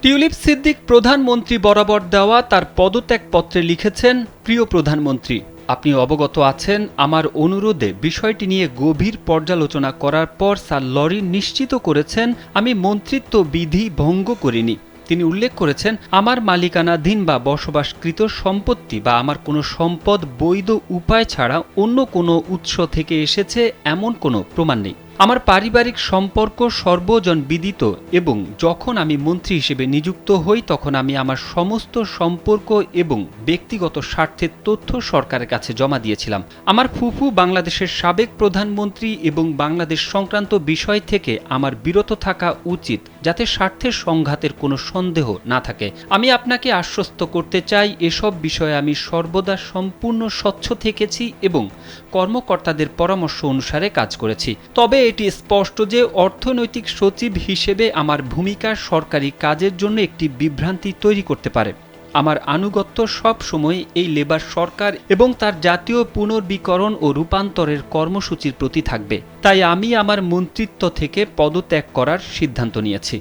Tulip Siddique প্রধানমন্ত্রী বরাবর দেওয়া তার পদত্যাগপত্রে লিখেছেন, প্রিয় প্রধানমন্ত্রী, আপনি অবগত আছেন আমার অনুরোধে বিষয়টি নিয়ে গভীর পর্যালোচনা করার পর স্যার লরি নিশ্চিত করেছেন আমি মন্ত্রিত্ব বিধি ভঙ্গ করিনি। তিনি উল্লেখ করেছেন, আমার মালিকানাধীন বা বসবাসকৃত সম্পত্তি বা আমার কোনো সম্পদ বৈধ উপায় ছাড়া অন্য কোনো উৎস থেকে এসেছে এমন কোনো প্রমাণ নেই। আমার পারিবারিক সম্পর্ক সর্বজন বিদিত এবং যখন আমি মন্ত্রী হিসেবে নিযুক্ত হই তখন আমি আমার সমস্ত সম্পর্ক এবং ব্যক্তিগত স্বার্থের তথ্য সরকারের কাছে জমা দিয়েছিলাম। আমার ফুফু বাংলাদেশের সাবেক প্রধানমন্ত্রী এবং বাংলাদেশ সংক্রান্ত বিষয় থেকে আমার বিরত থাকা উচিত যাতে স্বার্থের সংঘাতের কোনো সন্দেহ না থাকে। আমি আপনাকে আশ্বস্ত করতে চাই এসব বিষয়ে আমি সর্বদা সম্পূর্ণ স্বচ্ছ থেকেছি এবং কর্মকর্তাদের পরামর্শ অনুসারে কাজ করেছি। তবে এটি স্পষ্ট যে অর্থনৈতিক সচিব হিসেবে আমার ভূমিকা সরকারি কাজের জন্য একটি বিভ্রান্তি তৈরি করতে পারে। আমার আনুগত্য সব সময় এই লেবার সরকার এবং তার জাতীয় পুনর্বীকরণ ও রূপান্তরের কর্মসূচির প্রতি থাকবে। তাই আমি আমার মন্ত্রিত্ব থেকে পদত্যাগ করার সিদ্ধান্ত নিয়েছি।